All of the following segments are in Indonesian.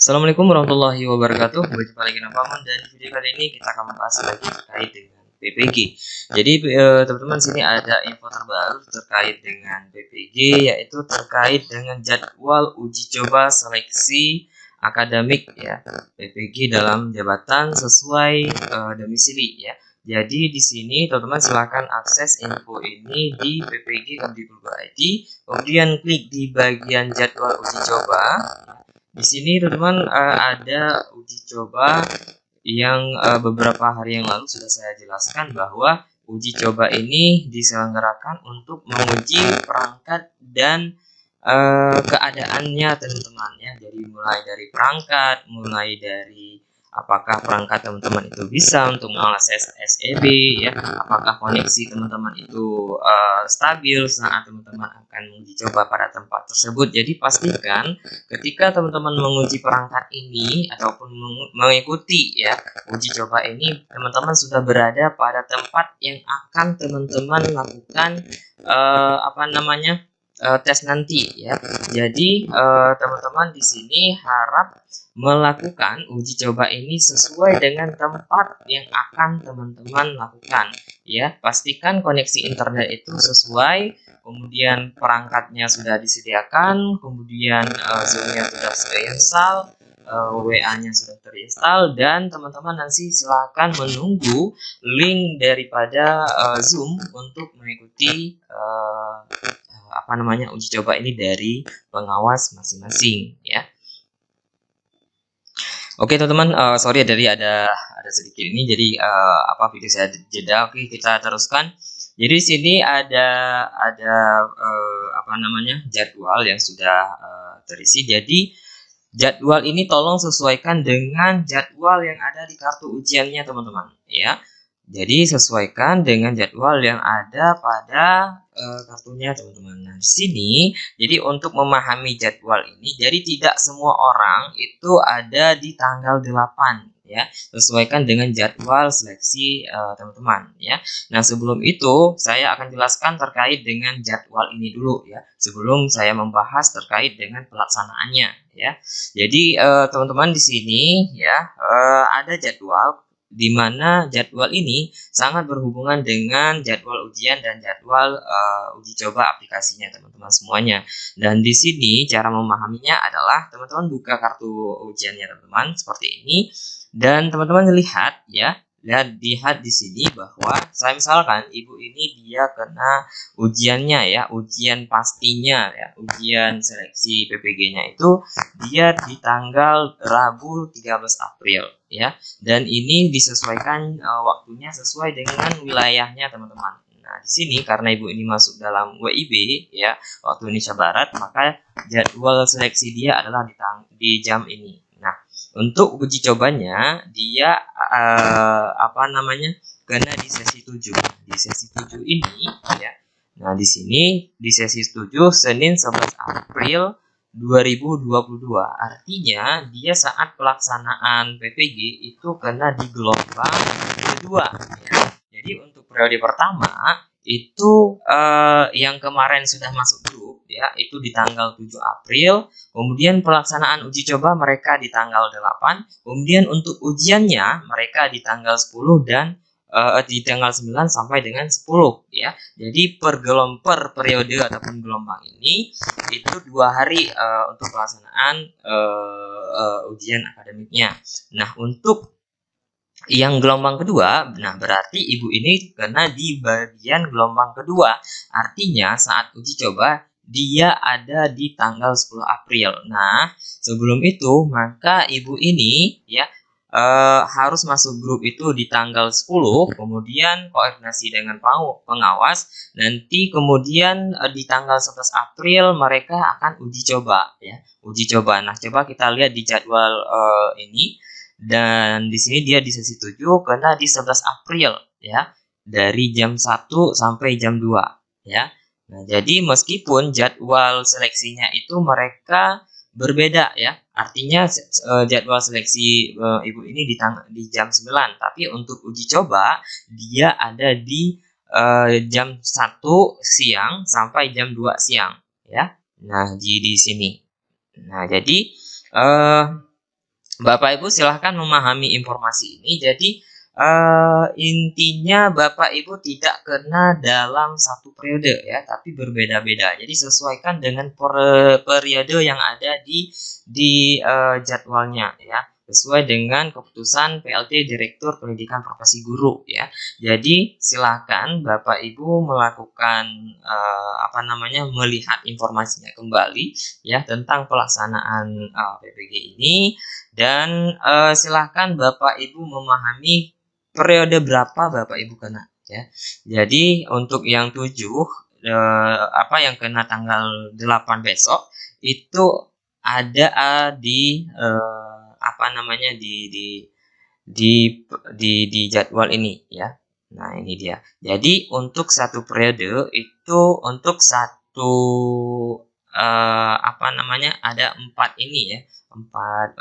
Assalamualaikum warahmatullahi wabarakatuh. Berjumpa lagi dengan Paman, dan video kali ini kita akan membahas lagi terkait dengan PPG. Jadi teman-teman, sini ada info terbaru terkait dengan PPG, yaitu terkait dengan jadwal uji coba seleksi akademik ya PPG dalam jabatan sesuai domisili ya. Jadi di sini teman-teman silahkan akses info ini di ppg.kemdikbud.id, kemudian klik di bagian jadwal uji coba. Di sini teman-teman ada uji coba yang beberapa hari yang lalu sudah saya jelaskan bahwa uji coba ini diselenggarakan untuk menguji perangkat dan keadaannya teman-teman ya. Jadi mulai dari perangkat, mulai dari apakah perangkat teman-teman itu bisa untuk mengakses SEB ya, apakah koneksi teman-teman itu stabil saat teman-teman akan menguji coba pada tempat tersebut. Jadi pastikan ketika teman-teman menguji perangkat ini ataupun mengikuti ya uji coba ini, teman-teman sudah berada pada tempat yang akan teman-teman lakukan tes nanti ya. Jadi teman-teman di sini harap melakukan uji coba ini sesuai dengan tempat yang akan teman-teman lakukan ya. Pastikan koneksi internet itu sesuai, kemudian perangkatnya sudah disediakan, kemudian Zoom-nya sudah terinstall, WA-nya sudah terinstall, dan teman-teman nanti silakan menunggu link daripada Zoom untuk mengikuti uji coba ini dari pengawas masing-masing ya. Oke teman-teman, sorry dari ada sedikit ini, jadi video saya jeda. Oke, kita teruskan. Jadi di sini ada jadwal yang sudah terisi. Jadi jadwal ini tolong sesuaikan dengan jadwal yang ada di kartu ujiannya teman-teman ya. Jadi sesuaikan dengan jadwal yang ada pada kartunya teman-teman. Nah di sini, jadi untuk memahami jadwal ini, jadi tidak semua orang itu ada di tanggal 8 ya. Sesuaikan dengan jadwal seleksi teman-teman ya. Nah sebelum itu saya akan jelaskan terkait dengan jadwal ini dulu ya, sebelum saya membahas terkait dengan pelaksanaannya ya. Jadi teman-teman di sini ya ada jadwal, di mana jadwal ini sangat berhubungan dengan jadwal ujian dan jadwal uji coba aplikasinya teman-teman semuanya. Dan di sini cara memahaminya adalah teman-teman buka kartu ujiannya teman-teman seperti ini, dan teman-teman lihat ya, lihat di sini bahwa saya misalkan ibu ini dia kena ujiannya ya, ujian pastinya ya, ujian seleksi PPG-nya itu dia di tanggal Rabu 13 April ya, dan ini disesuaikan waktunya sesuai dengan wilayahnya teman-teman. Nah di sini karena ibu ini masuk dalam WIB ya, waktu Indonesia Barat, maka jadwal seleksi dia adalah di jam ini. Nah untuk uji cobanya dia kena di sesi 7. Di sesi 7 ini ya. Nah, di sini di sesi 7 Senin 11 April 2022. Artinya dia saat pelaksanaan PPG itu kena di gelombang kedua ya. Jadi untuk periode pertama itu yang kemarin sudah masuk grup ya, itu di tanggal 7 April, kemudian pelaksanaan uji coba mereka di tanggal 8, kemudian untuk ujiannya mereka di tanggal 10 dan di tanggal 9 sampai dengan 10 ya. Jadi per periode ataupun gelombang ini itu 2 hari untuk pelaksanaan ujian akademiknya. Nah untuk yang gelombang kedua, nah berarti ibu ini kena di bagian gelombang kedua. Artinya saat uji coba dia ada di tanggal 10 April. Nah sebelum itu maka ibu ini ya harus masuk grup itu di tanggal 10, kemudian koordinasi dengan pengawas, nanti kemudian di tanggal 11 April mereka akan uji coba ya, uji coba. Nah coba kita lihat di jadwal ini. Dan di sini dia di sesi 7 kena di 11 April ya, dari jam 1 sampai jam 2 ya. Nah, jadi meskipun jadwal seleksinya itu mereka berbeda ya. Artinya jadwal seleksi ibu ini di jam 9, tapi untuk uji coba dia ada di jam 1 siang sampai jam 2 siang ya. Nah, di sini. Nah, jadi Bapak Ibu silahkan memahami informasi ini. Jadi intinya Bapak Ibu tidak kena dalam satu periode ya, tapi berbeda-beda. Jadi sesuaikan dengan periode yang ada di jadwalnya ya, sesuai dengan keputusan PLT Direktur Pendidikan Profesi Guru ya. Jadi silakan Bapak Ibu melakukan melihat informasinya kembali ya tentang pelaksanaan PPG ini, dan silahkan Bapak Ibu memahami periode berapa Bapak Ibu kena ya. Jadi untuk yang 7 yang kena tanggal 8 besok itu ada di di jadwal ini ya. Nah, ini dia. Jadi untuk satu periode itu untuk satu ada 4 ini ya. 4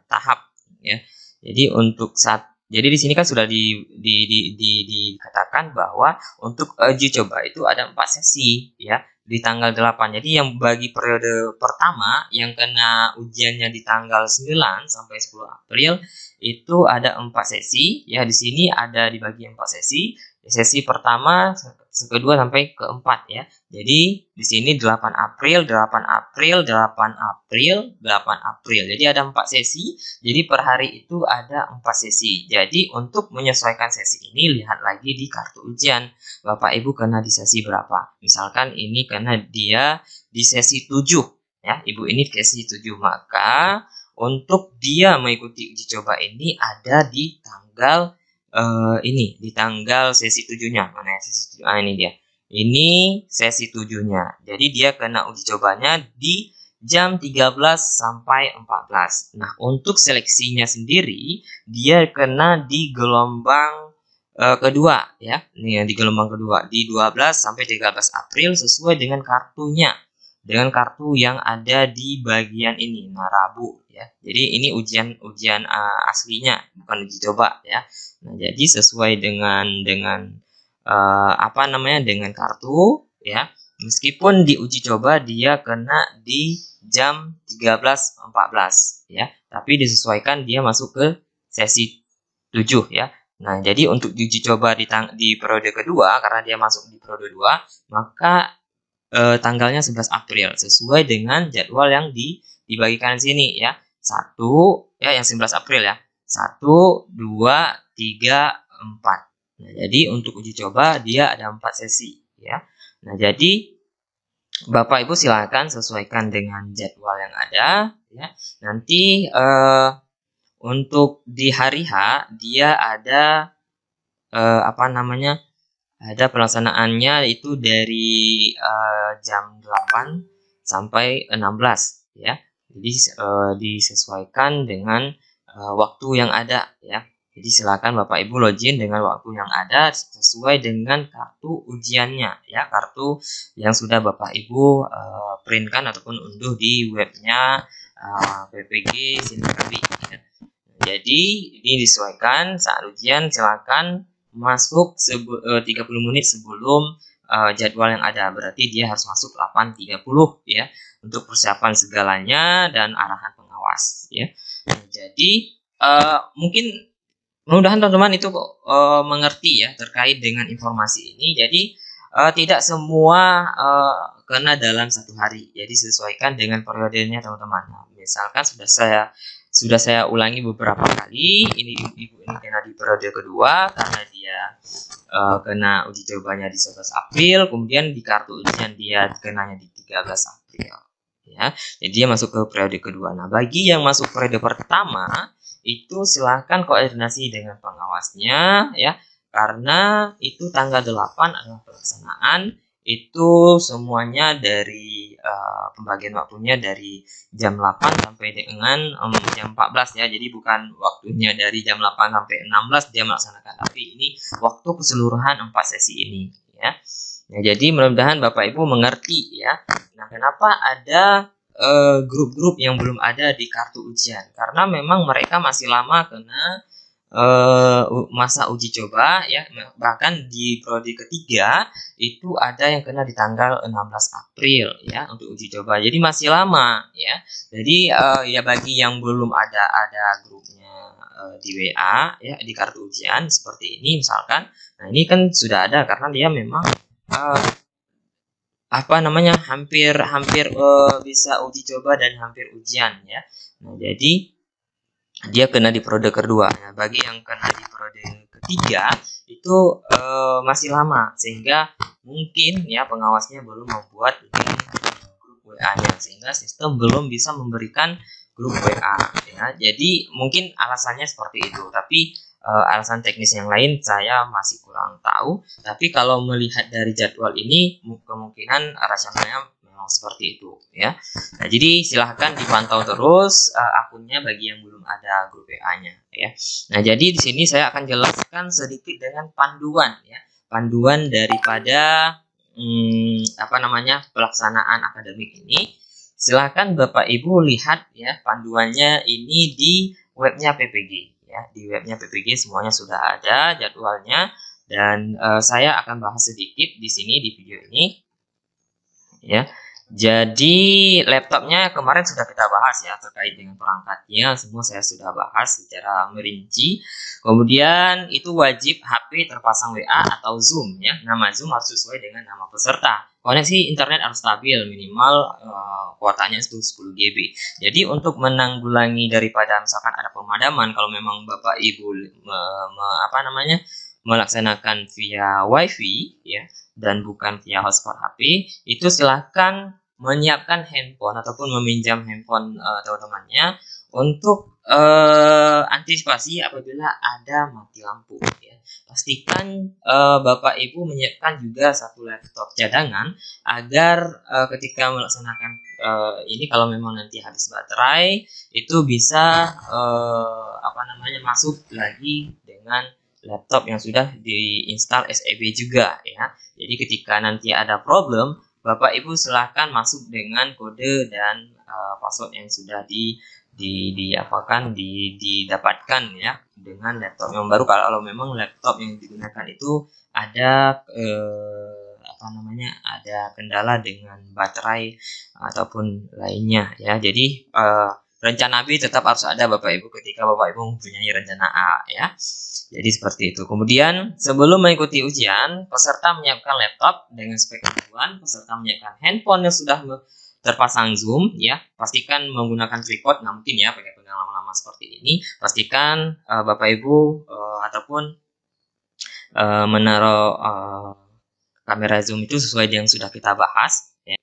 tahap ya. Jadi di sini kan sudah dikatakan bahwa untuk uji coba itu ada 4 sesi ya di tanggal 8. Jadi yang bagi periode pertama yang kena ujiannya di tanggal 9 sampai 10 April itu ada 4 sesi ya. Di sini ada dibagi 4 sesi. Sesi pertama, kedua sampai keempat ya. Jadi di sini 8 April, 8 April, 8 April, 8 April. Jadi ada 4 sesi. Jadi per hari itu ada 4 sesi. Jadi untuk menyesuaikan sesi ini lihat lagi di kartu ujian. Bapak Ibu kena di sesi berapa? Misalkan ini karena dia di sesi 7 ya. Ibu ini di sesi 7, maka untuk dia mengikuti uji coba ini ada di tanggal di tanggal sesi 7-nya. Mana ya sesi 7? Ini dia. Ini sesi 7-nya. Jadi dia kena uji cobanya di jam 13 sampai 14. Nah, untuk seleksinya sendiri dia kena di gelombang kedua ya. Ini di gelombang kedua di 12 sampai 13 April sesuai dengan kartunya. Dengan kartu yang ada di bagian ini, Rabu ya. Jadi ini ujian aslinya, bukan uji coba ya. Nah, jadi sesuai dengan dengan kartu ya. Meskipun di uji coba dia kena di jam 13.14 ya, tapi disesuaikan dia masuk ke sesi 7 ya. Nah, jadi untuk uji coba di periode kedua karena dia masuk di periode 2, maka tanggalnya 11 April sesuai dengan jadwal yang dibagikan sini ya. 1 ya, yang 11 April ya. 1 2 3 4. Nah, jadi untuk uji coba dia ada 4 sesi ya. Nah, jadi Bapak Ibu silakan sesuaikan dengan jadwal yang ada ya. Nanti untuk di hari H dia ada ada pelaksanaannya itu dari jam 8 sampai 16 ya. Jadi disesuaikan dengan waktu yang ada ya. Jadi silakan Bapak Ibu login dengan waktu yang ada sesuai dengan kartu ujiannya ya, kartu yang sudah Bapak Ibu printkan ataupun unduh di webnya PPG Sinergi ya. Jadi ini disesuaikan saat ujian, silakan masuk 30 menit sebelum jadwal yang ada. Berarti dia harus masuk 8.30 ya untuk persiapan segalanya dan arahan pengawas ya. Jadi mungkin mudah-mudahan teman-teman itu mengerti ya terkait dengan informasi ini. Jadi tidak semua kena dalam satu hari. Jadi sesuaikan dengan periodenya teman-teman. Nah, misalkan sudah saya ulangi beberapa kali. Ini ibu ini kena di periode kedua karena dia kena uji cobanya di 11 April, kemudian di kartu ujian dia kenanya di 13 April ya. Jadi dia masuk ke periode kedua. Nah, bagi yang masuk periode pertama itu silahkan koordinasi dengan pengawasnya ya, karena itu tanggal 8 adalah pelaksanaan. Itu semuanya dari pembagian waktunya dari jam 8 sampai dengan jam 14 ya. Jadi bukan waktunya dari jam 8 sampai 16 dia melaksanakan, tapi ini waktu keseluruhan 4 sesi ini ya. Nah, jadi mudah-mudahan Bapak Ibu mengerti ya. Nah, kenapa ada grup-grup yang belum ada di kartu ujian? Karena memang mereka masih lama kena masa uji coba ya, bahkan di prodi ketiga itu ada yang kena di tanggal 16 April ya untuk uji coba. Jadi masih lama ya. Jadi ya bagi yang belum ada grupnya di WA ya, di kartu ujian seperti ini misalkan. Nah, ini kan sudah ada karena dia memang hampir bisa uji coba dan hampir ujian ya. Nah, jadi dia kena di periode kedua. Nah, bagi yang kena di periode ketiga itu masih lama, sehingga mungkin ya pengawasnya belum membuat grup WA-nya, sehingga sistem belum bisa memberikan grup WA ya. Jadi mungkin alasannya seperti itu, tapi alasan teknis yang lain saya masih kurang tahu. Tapi kalau melihat dari jadwal ini kemungkinan rasionalnya memang seperti itu ya. Nah, jadi silahkan dipantau terus akunnya bagi yang belum ada grup WA-nya ya. Nah, jadi di sini saya akan jelaskan sedikit dengan panduan ya. Panduan daripada pelaksanaan akademik ini. Silahkan Bapak Ibu lihat ya panduannya ini di webnya PPG ya. Di webnya PPG semuanya sudah ada jadwalnya, dan saya akan bahas sedikit di sini di video ini ya. Jadi laptopnya kemarin sudah kita bahas ya, terkait dengan perangkatnya semua saya sudah bahas secara merinci. Kemudian itu wajib HP terpasang WA atau Zoom ya. Nama Zoom harus sesuai dengan nama peserta. Koneksi internet harus stabil, minimal kuotanya itu 10 GB. Jadi untuk menanggulangi daripada misalkan ada pemadaman, kalau memang Bapak Ibu melaksanakan via WiFi ya dan bukan via hotspot HP, itu silahkan menyiapkan handphone ataupun meminjam handphone teman-temannya untuk antisipasi apabila ada mati lampu ya. Pastikan Bapak Ibu menyiapkan juga satu laptop cadangan agar ketika melaksanakan ini kalau memang nanti habis baterai itu bisa masuk lagi dengan laptop yang sudah diinstal SEB juga ya. Jadi ketika nanti ada problem, Bapak Ibu silahkan masuk dengan kode dan password yang sudah didapatkan ya dengan laptop yang baru. Kalau memang laptop yang digunakan itu ada ada kendala dengan baterai ataupun lainnya ya. Jadi rencana B tetap harus ada Bapak Ibu ketika Bapak Ibu mempunyai rencana A ya. Jadi seperti itu. Kemudian sebelum mengikuti ujian, peserta menyiapkan laptop dengan spek acuan, peserta menyiapkan handphone yang sudah terpasang Zoom ya. Pastikan menggunakan tripod, nah mungkin ya pakai pegang lama-lama seperti ini. Pastikan Bapak Ibu ataupun menaruh kamera Zoom itu sesuai dengan sudah kita bahas ya.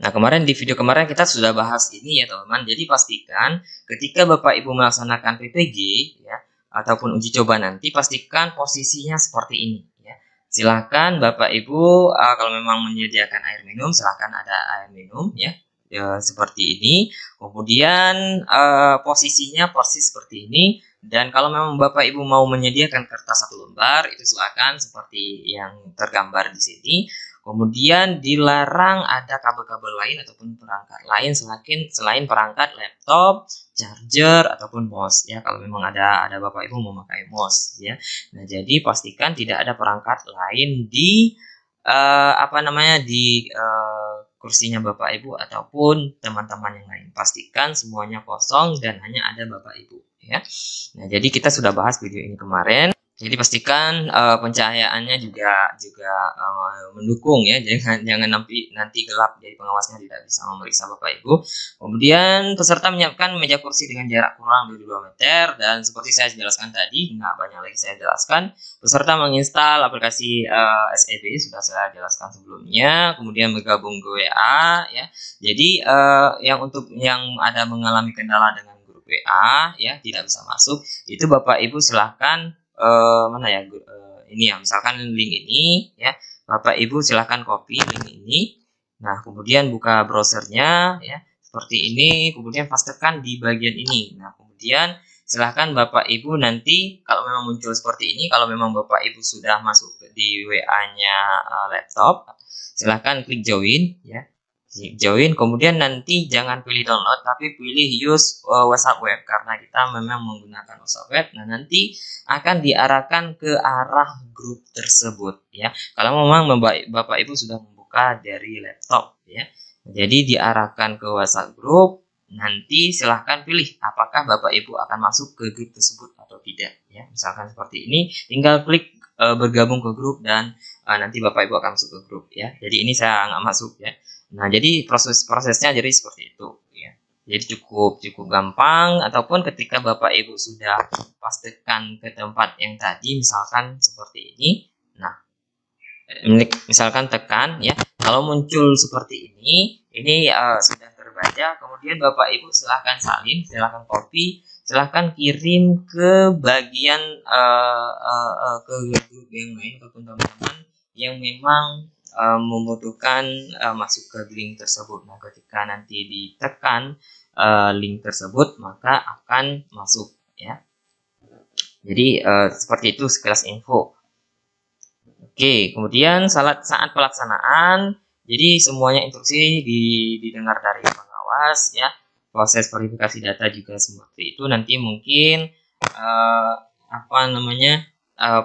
Nah, kemarin di video kemarin kita sudah bahas ini ya teman-teman. Jadi pastikan ketika Bapak Ibu melaksanakan PPG ya ataupun uji coba nanti, pastikan posisinya seperti ini ya. Silahkan Bapak Ibu kalau memang menyediakan air minum, silahkan ada air minum ya, seperti ini. Kemudian posisinya persis seperti ini. Dan kalau memang Bapak Ibu mau menyediakan kertas 1 lembar, itu silahkan seperti yang tergambar di sini. Kemudian dilarang ada kabel-kabel lain ataupun perangkat lain selain perangkat laptop, charger ataupun mouse ya. Kalau memang ada Bapak Ibu memakai mouse ya. Nah, jadi pastikan tidak ada perangkat lain di kursinya Bapak Ibu ataupun teman-teman yang lain. Pastikan semuanya kosong dan hanya ada Bapak Ibu ya. Nah, jadi kita sudah bahas video ini kemarin. Jadi pastikan pencahayaannya juga mendukung ya, jangan nanti gelap, jadi pengawasnya tidak bisa memeriksa Bapak Ibu. Kemudian peserta menyiapkan meja kursi dengan jarak kurang dari 2 meter, dan seperti saya jelaskan tadi, nggak banyak lagi saya jelaskan. Peserta menginstal aplikasi SEB, sudah saya jelaskan sebelumnya. Kemudian bergabung ke WA ya. Jadi yang ada mengalami kendala dengan grup WA ya, tidak bisa masuk, itu Bapak Ibu silahkan ini ya, misalkan link ini ya, Bapak Ibu silahkan copy link ini. Nah, kemudian buka browsernya ya seperti ini, kemudian pastekan di bagian ini. Nah, kemudian silahkan Bapak Ibu nanti kalau memang muncul seperti ini, kalau memang Bapak Ibu sudah masuk di WA-nya laptop, silahkan klik join ya. join, kemudian nanti jangan pilih download tapi pilih use WhatsApp web karena kita memang menggunakan WhatsApp web. Nah, nanti akan diarahkan ke arah grup tersebut ya. Kalau memang Bapak Ibu sudah membuka dari laptop ya. Jadi diarahkan ke WhatsApp grup, nanti silahkan pilih apakah Bapak Ibu akan masuk ke grup tersebut atau tidak ya. Misalkan seperti ini, tinggal klik bergabung ke grup dan nanti Bapak Ibu akan masuk ke grup ya. Jadi ini saya nggak masuk ya. Nah, jadi prosesnya jadi seperti itu ya. Jadi cukup gampang, ataupun ketika Bapak Ibu sudah pastikan ke tempat yang tadi misalkan seperti ini. Nah, misalkan tekan ya. Kalau muncul seperti ini sudah terbaca, kemudian Bapak Ibu silahkan salin, silahkan copy, silahkan kirim ke bagian ke grup yang lain ataupun teman-teman yang memang membutuhkan masuk ke link tersebut. Nah, ketika nanti ditekan link tersebut maka akan masuk ya. Jadi seperti itu sekilas info. Oke, kemudian saat pelaksanaan, jadi semuanya instruksi didengar dari pengawas ya. Proses verifikasi data juga seperti itu. Nanti mungkin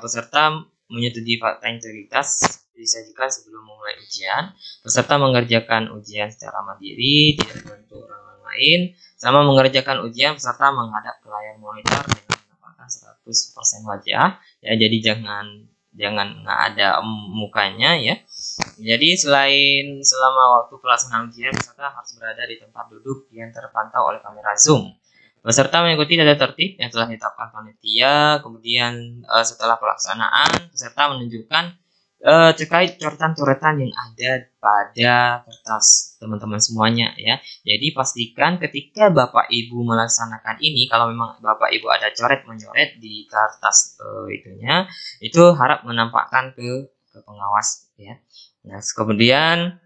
peserta menyetujui fakta integritas disajikan sebelum memulai ujian. Peserta mengerjakan ujian secara mandiri, tidak dibantu orang lain. Sama mengerjakan ujian, peserta menghadap ke layar monitor dengan menampakkan 100% wajah. Ya, jadi jangan nggak ada mukanya ya. Jadi selama waktu pelaksanaan ujian, peserta harus berada di tempat duduk yang terpantau oleh kamera Zoom. Peserta mengikuti tata tertib yang telah ditetapkan panitia. Kemudian setelah pelaksanaan, peserta menunjukkan terkait coretan-coretan yang ada pada kertas teman-teman semuanya ya. Jadi pastikan ketika Bapak Ibu melaksanakan ini, kalau memang Bapak Ibu ada coret-mencoret di kertas itu harap menampakkan ke pengawas ya. Nah, kemudian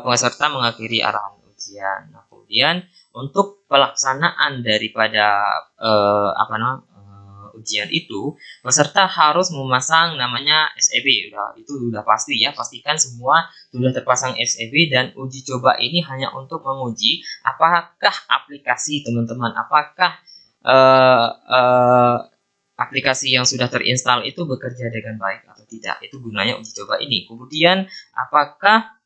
peserta mengakhiri arahan ujian. Nah, kemudian untuk pelaksanaan daripada ujian itu, peserta harus memasang namanya SEB. Itu sudah pasti ya. Pastikan semua sudah terpasang SEB, dan uji coba ini hanya untuk menguji apakah aplikasi teman-teman, apakah aplikasi yang sudah terinstall itu bekerja dengan baik atau tidak. Itu gunanya uji coba ini. Kemudian apakah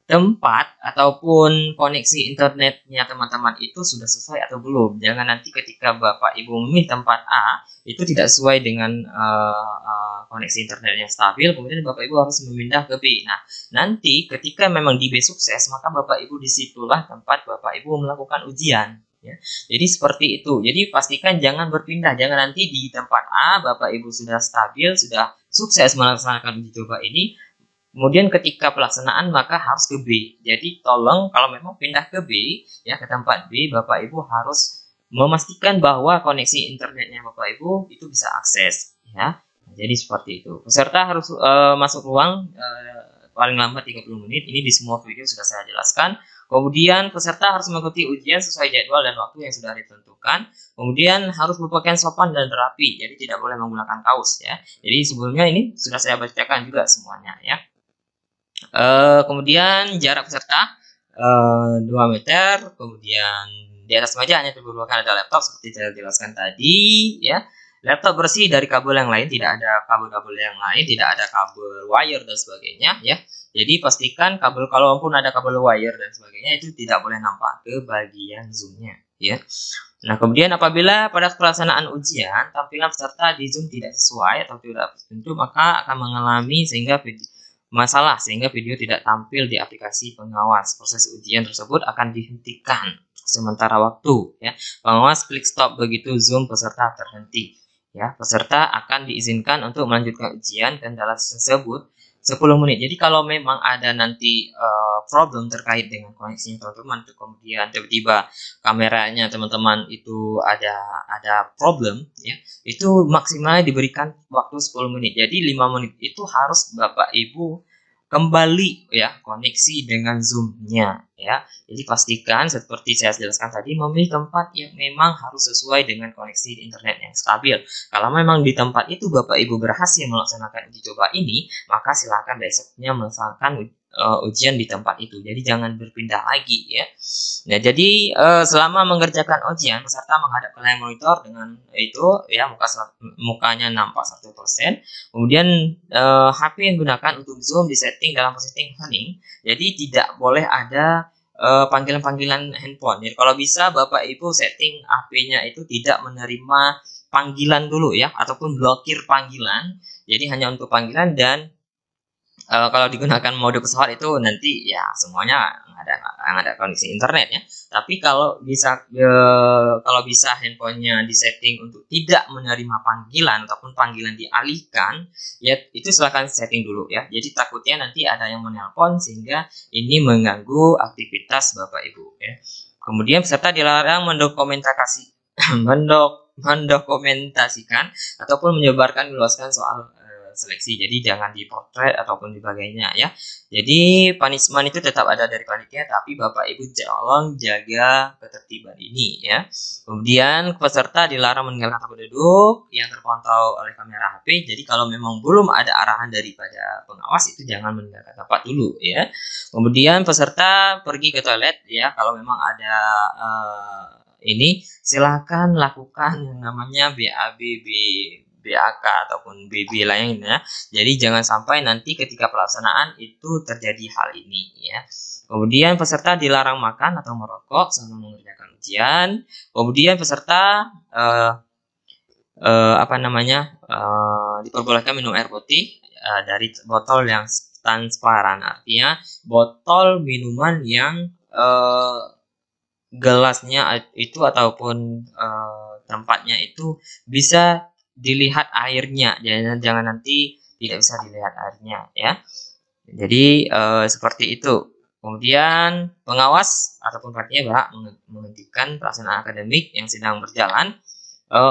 tempat ataupun koneksi internetnya teman-teman itu sudah sesuai atau belum. Jangan nanti ketika Bapak Ibu memilih tempat A itu tidak sesuai dengan koneksi internet yang stabil, kemudian Bapak Ibu harus memindah ke B. Nah, nanti ketika memang di B sukses, maka Bapak Ibu disitulah tempat Bapak Ibu melakukan ujian ya. Jadi seperti itu. Jadi pastikan jangan berpindah, jangan nanti di tempat A Bapak Ibu sudah stabil, sudah sukses melaksanakan uji coba ini, kemudian ketika pelaksanaan maka harus ke B. Jadi tolong kalau memang pindah ke B ya, ke tempat B, Bapak Ibu harus memastikan bahwa koneksi internetnya Bapak Ibu itu bisa akses ya. Jadi seperti itu. Peserta harus masuk ruang paling lambat 30 menit. Ini di semua video sudah saya jelaskan. Kemudian peserta harus mengikuti ujian sesuai jadwal dan waktu yang sudah ditentukan. Kemudian harus berpakaian sopan dan rapi. Jadi tidak boleh menggunakan kaos ya. Jadi sebelumnya ini sudah saya bacakan juga semuanya ya. Kemudian jarak peserta 2 meter, kemudian di atas meja hanya diperlukan ada laptop seperti saya jelaskan tadi ya. Laptop bersih dari kabel yang lain, tidak ada kabel-kabel yang lain, tidak ada kabel wire dan sebagainya ya. Jadi pastikan kabel, kalaupun ada kabel wire dan sebagainya itu tidak boleh nampak ke bagian zoomnya ya. Nah, kemudian apabila pada pelaksanaan ujian tampilan peserta di Zoom tidak sesuai atau tidak tertentu, maka akan mengalami sehingga video tidak tampil di aplikasi pengawas. Proses ujian tersebut akan dihentikan sementara waktu ya. Pengawas klik stop begitu Zoom peserta terhenti ya. Peserta akan diizinkan untuk melanjutkan ujian kendala tersebut 10 menit. Jadi kalau memang ada nanti problem terkait dengan koneksinya teman-teman, kemudian tiba-tiba kameranya teman-teman itu ada problem ya, itu maksimal diberikan waktu 10 menit. Jadi 5 menit itu harus Bapak Ibu kembali ya koneksi dengan Zoom-nya ya. Jadi pastikan seperti saya jelaskan tadi, memilih tempat yang memang harus sesuai dengan koneksi internet yang stabil. Kalau memang di tempat itu Bapak Ibu berhasil melaksanakan uji coba ini, maka silakan besoknya melaksanakan ujian di tempat itu. Jadi jangan berpindah lagi ya. Nah, jadi selama mengerjakan ujian, peserta menghadap ke layar monitor dengan itu ya mukanya nampak 100%. Kemudian HP yang digunakan untuk Zoom disetting dalam posisi hening. Jadi tidak boleh ada panggilan-panggilan handphone. Jadi kalau bisa Bapak Ibu setting HP-nya itu tidak menerima panggilan dulu ya, ataupun blokir panggilan. Jadi hanya untuk panggilan, dan kalau digunakan mode pesawat itu nanti ya semuanya ada koneksi internet ya. Tapi kalau bisa handphonenya disetting untuk tidak menerima panggilan ataupun panggilan dialihkan, ya itu silahkan setting dulu ya. Jadi takutnya nanti ada yang menelpon sehingga ini mengganggu aktivitas Bapak Ibu ya. Kemudian peserta dilarang mendokumentasikan ataupun menyebarkan meluaskan soal seleksi. Jadi jangan dipotret ataupun sebagainya ya. Jadi punishment itu tetap ada dari panitia, tapi Bapak Ibu tolong jaga ketertiban ini ya. Kemudian peserta dilarang meninggalkan tempat duduk yang terpantau oleh kamera HP. Jadi kalau memang belum ada arahan daripada pengawas, itu jangan meninggalkan tempat dulu ya. Kemudian peserta pergi ke toilet ya, kalau memang ada ini silahkan lakukan yang namanya BAK ataupun BB lainnya. Jadi jangan sampai nanti ketika pelaksanaan itu terjadi hal ini ya. Kemudian peserta dilarang makan atau merokok selama mengerjakan ujian. Kemudian peserta diperbolehkan minum air putih dari botol yang transparan. Artinya botol minuman yang gelasnya itu ataupun tempatnya itu bisa dilihat airnya, jangan nanti tidak bisa dilihat airnya ya. Jadi seperti itu. Kemudian pengawas ataupun panitia berhak menghentikan pelaksanaan akademik yang sedang berjalan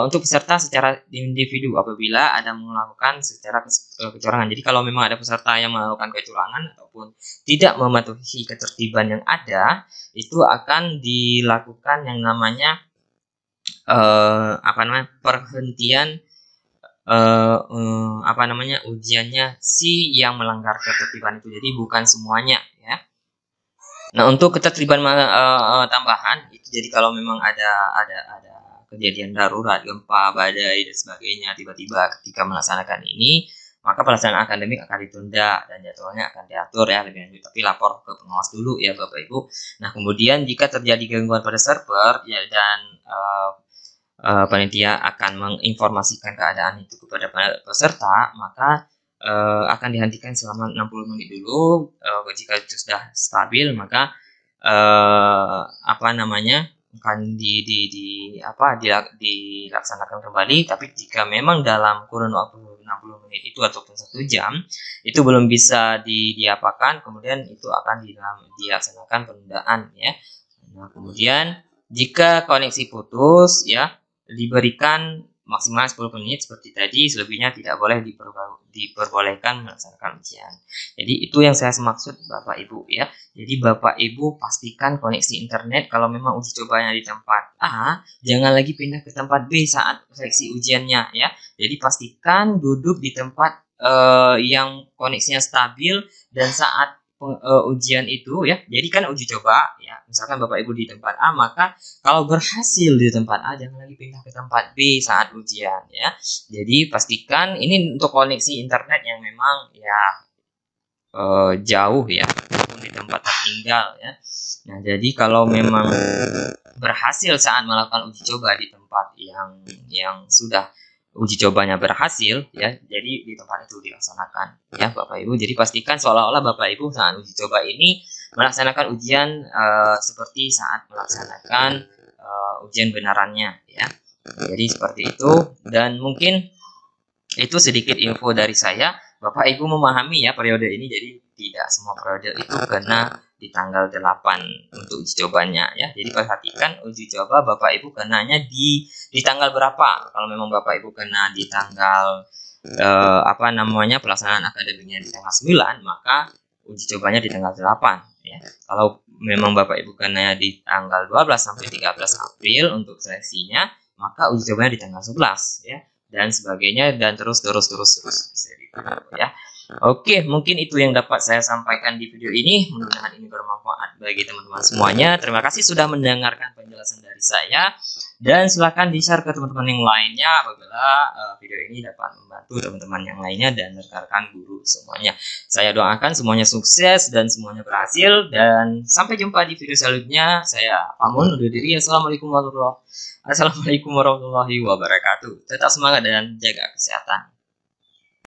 untuk peserta secara individu apabila ada melakukan secara kecurangan. Jadi kalau memang ada peserta yang melakukan kecurangan ataupun tidak mematuhi ketertiban yang ada, itu akan dilakukan yang namanya perhentian ujiannya si yang melanggar ketertiban itu. Jadi bukan semuanya ya. Nah, untuk ketertiban tambahan itu, jadi kalau memang ada kejadian darurat, gempa, badai dan sebagainya tiba-tiba ketika melaksanakan ini, maka pelaksanaan akademik akan ditunda dan jadwalnya akan diatur ya lebih lanjut, tapi lapor ke pengawas dulu ya Bapak Ibu. Nah, kemudian jika terjadi gangguan pada server ya, dan panitia akan menginformasikan keadaan itu kepada peserta, maka akan dihentikan selama 60 menit dulu. Jika itu sudah stabil, maka akan dilaksanakan kembali. Tapi jika memang dalam kurun waktu 60 menit itu ataupun 1 jam itu belum bisa diapakan, kemudian itu akan dilaksanakan penundaan ya. Nah, kemudian jika koneksi putus ya, diberikan maksimal 10 menit seperti tadi, selebihnya tidak boleh diperbolehkan melaksanakan ujian. Jadi itu yang saya maksud Bapak Ibu ya. Jadi Bapak Ibu pastikan koneksi internet kalau memang uji cobanya di tempat A, jangan lagi pindah ke tempat B saat seleksi ujiannya ya. Jadi pastikan duduk di tempat yang koneksinya stabil, dan saat ujian itu ya, jadi kan uji coba ya, misalkan Bapak Ibu di tempat A, maka kalau berhasil di tempat A jangan lagi pindah ke tempat B saat ujian ya. Jadi pastikan ini untuk koneksi internet yang memang ya jauh ya, ataupun di tempat tertinggal ya. Nah, jadi kalau memang berhasil saat melakukan uji coba di tempat yang sudah uji cobanya berhasil ya, jadi di tempat itu dilaksanakan ya Bapak Ibu. Jadi pastikan seolah-olah Bapak Ibu saat uji coba ini melaksanakan ujian seperti saat melaksanakan ujian benarannya ya. Jadi seperti itu, dan mungkin itu sedikit info dari saya. Bapak Ibu memahami ya periode ini, jadi tidak semua periode itu kena di tanggal 8 untuk uji cobanya ya. Jadi perhatikan uji coba Bapak Ibu kenanya di tanggal berapa. Kalau memang Bapak Ibu kena di tanggal pelaksanaan akademiknya di tanggal 9, maka uji cobanya di tanggal 8 ya. Kalau memang Bapak Ibu kena di tanggal 12 sampai 13 April untuk seleksinya, maka uji cobanya di tanggal 11 ya. dan sebagainya, dan terus bisa gitu ya. Oke, mungkin itu yang dapat saya sampaikan di video ini. Mudah-mudahan ini bermanfaat bagi teman-teman semuanya. Terima kasih sudah mendengarkan penjelasan dari saya, dan silahkan di-share ke teman-teman yang lainnya apabila video ini dapat membantu teman-teman yang lainnya dan rekan-rekan guru semuanya. Saya doakan semuanya sukses dan semuanya berhasil, dan sampai jumpa di video selanjutnya. Saya Amun undur diri. Assalamualaikum warahmatullahi wabarakatuh. Tetap semangat dan jaga kesehatan.